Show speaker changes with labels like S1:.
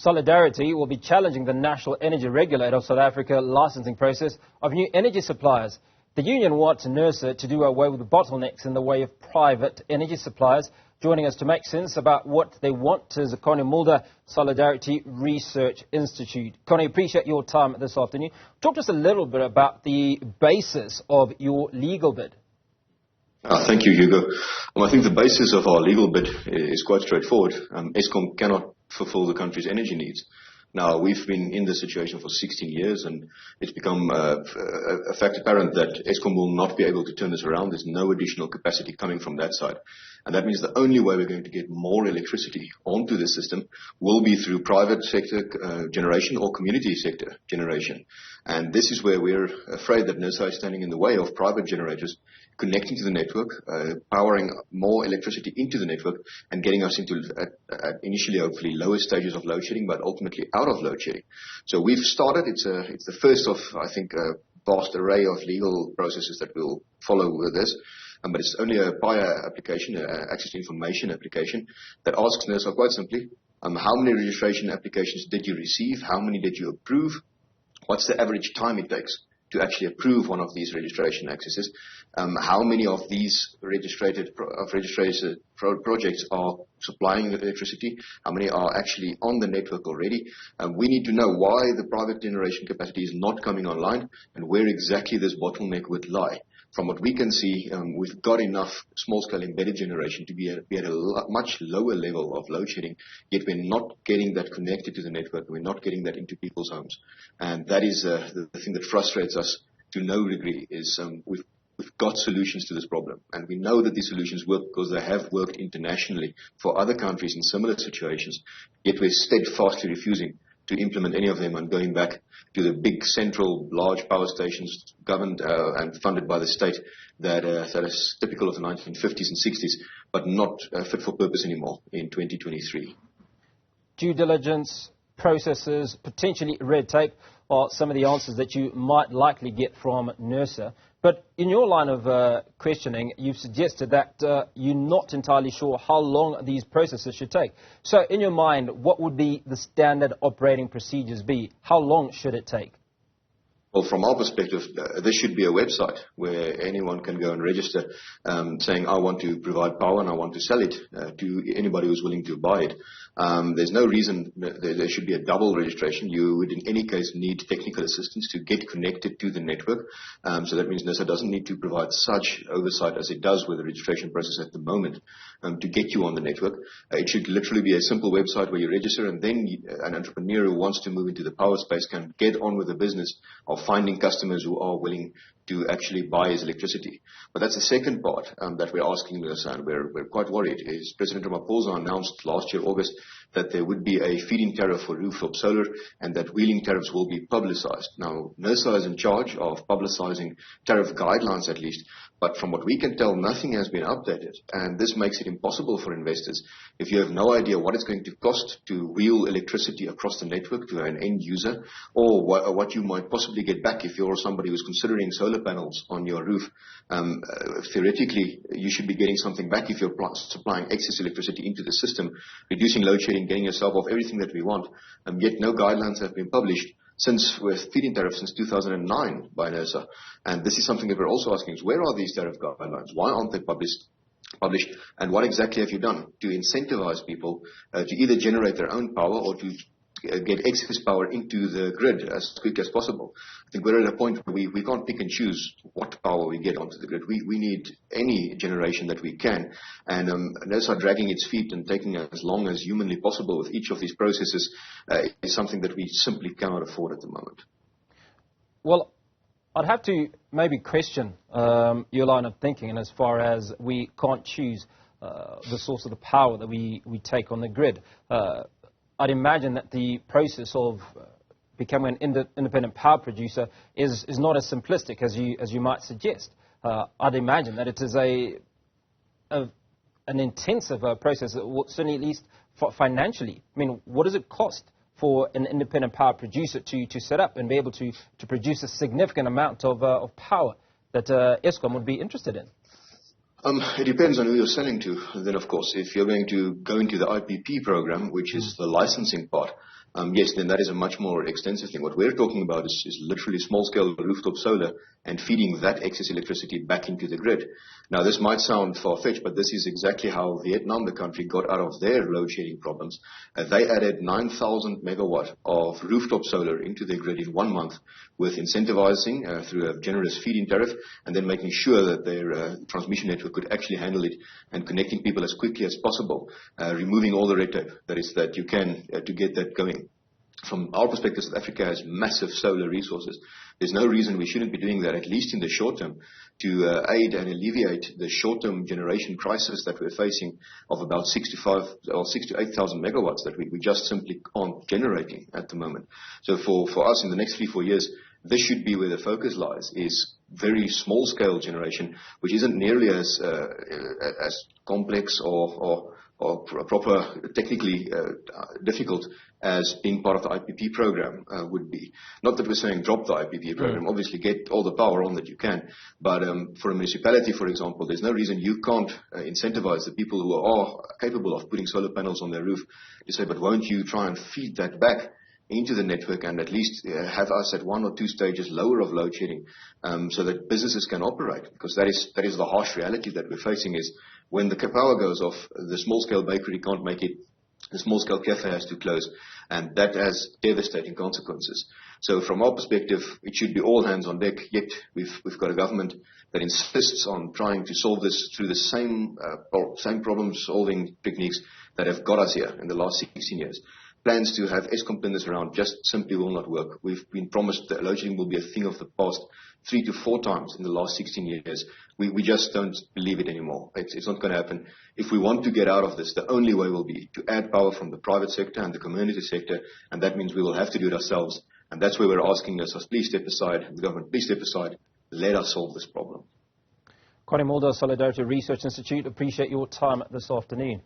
S1: Solidarity will be challenging the National Energy Regulator of South Africa licensing process of new energy suppliers. The union wants Nersa to do away with the bottlenecks in the way of private energy suppliers. Joining us to make sense about what they want is Connie Mulder, Solidarity Research Institute. Connie, appreciate your time this afternoon. Talk to us a little bit about the basis of your legal bid.
S2: Thank you, Hugo. I think the basis of our legal bid is quite straightforward. Eskom cannot fulfill the country's energy needs. Now, we've been in this situation for 16 years, and it's become a fact apparent that Eskom will not be able to turn this around. There's no additional capacity coming from that side. And that means the only way we're going to get more electricity onto the system will be through private sector generation or community sector generation. And this is where we're afraid that Nersa is standing in the way of private generators connecting to the network, powering more electricity into the network, and getting us into initially hopefully lower stages of load shedding, but ultimately out of load shedding. So we've started. It's the first of, I think, a vast array of legal processes that will follow with this. But it's only a PIA application, access to information application, that asks Nersa quite simply, how many registration applications did you receive? How many did you approve? What's the average time it takes to actually approve one of these registration accesses? How many of these registered projects are supplying electricity? How many are actually on the network already? We need to know why the private generation capacity is not coming online and where exactly this bottleneck would lie. From what we can see, we've got enough small-scale embedded generation to be at a much lower level of load shedding, yet we're not getting that connected to the network. We're not getting that into people's homes. And that is the thing that frustrates us to no degree, is we've got solutions to this problem. And we know that these solutions work because they have worked internationally for other countries in similar situations, yet we're steadfastly refusing to implement any of them and going back to the big central large power stations governed and funded by the state that is typical of the 1950s and 60s, but not fit for purpose anymore in 2023.
S1: Due diligence, processes, potentially red tape are some of the answers that you might likely get from Nersa. But in your line of questioning, you've suggested that you're not entirely sure how long these processes should take. So in your mind, what would the standard operating procedures be? How long should it take?
S2: Well, from our perspective, this should be a website where anyone can go and register saying, I want to provide power and I want to sell it to anybody who's willing to buy it. There's no reason there should be a double registration. You would in any case need technical assistance to get connected to the network. So that means Nersa doesn't need to provide such oversight as it does with the registration process at the moment to get you on the network. It should literally be a simple website where you register, and then an entrepreneur who wants to move into the power space can get on with the business of finding customers who are willing to actually buy his electricity. But that's the second part that we're asking Nersa, and we're quite worried, is President Ramaphosa announced last year, August, that there would be a feed-in tariff for rooftop solar and that wheeling tariffs will be publicized. Now, Nersa is in charge of publicizing tariff guidelines at least, but from what we can tell, nothing has been updated, and this makes it impossible for investors. If you have no idea what it's going to cost to wheel electricity across the network to an end user, or what you might possibly get back if you're somebody who's considering solar panels on your roof, theoretically, you should be getting something back if you're supplying excess electricity into the system, reducing load shedding, getting yourself off everything that we want, yet no guidelines have been published with feed-in tariffs since 2009 by Nersa. And this is something that we're also asking is, where are these tariff guidelines? Why aren't they published? And what exactly have you done to incentivize people to either generate their own power or to get excess power into the grid as quick as possible? I think we're at a point where we can't pick and choose what power we get onto the grid. We need any generation that we can. And Nersa dragging its feet and taking as long as humanly possible with each of these processes is something that we simply cannot afford at the moment.
S1: Well, I'd have to maybe question your line of thinking, and as far as we can't choose the source of the power that we take on the grid. I'd imagine that the process of becoming an independent power producer is not as simplistic as you might suggest. I'd imagine that it is an intensive process, certainly at least financially. I mean, what does it cost for an independent power producer to set up and be able to produce a significant amount of power that Eskom would be interested in?
S2: It depends on who you're selling to. Then, of course, if you're going to go into the IPP program, which is the licensing part, yes, then that is a much more extensive thing. What we're talking about is literally small-scale rooftop solar and feeding that excess electricity back into the grid. Now, this might sound far-fetched, but this is exactly how Vietnam, the country, got out of their load-shedding problems. They added 9,000 megawatt of rooftop solar into their grid in 1 month with incentivizing through a generous feed-in tariff and then making sure that their transmission network could actually handle it and connecting people as quickly as possible, removing all the red tape that you can to get that going. From our perspective, South Africa has massive solar resources. There's no reason we shouldn't be doing that, at least in the short term, to aid and alleviate the short-term generation crisis that we're facing of about 6 to 8,000 megawatts that we just simply aren't generating at the moment. So for us in the next 3-4 years, this should be where the focus lies, is very small-scale generation, which isn't nearly as complex or proper, technically difficult as being part of the IPP program would be. Not that we're saying drop the IPP program, obviously get all the power on that you can, but for a municipality, for example, there's no reason you can't incentivize the people who are capable of putting solar panels on their roof to say, but won't you try and feed that back into the network and at least have us at 1 or 2 stages lower of load shedding so that businesses can operate, because that is the harsh reality that we're facing is when the power goes off, the small-scale bakery can't make it, the small-scale cafe has to close, and that has devastating consequences. So from our perspective, it should be all hands on deck, yet we've got a government that insists on trying to solve this through the same problem-solving techniques that have got us here in the last 16 years. Plans to have Eskom turn this around just simply will not work. We've been promised that load shedding will be a thing of the past 3 to 4 times in the last 16 years. We just don't believe it anymore. It's not going to happen. If we want to get out of this, the only way will be to add power from the private sector and the community sector, and that means we will have to do it ourselves. And that's where we're asking us, please step aside, the government, please step aside, let us solve this problem.
S1: Connie Mulder, Solidarity Research Institute, appreciate your time this afternoon.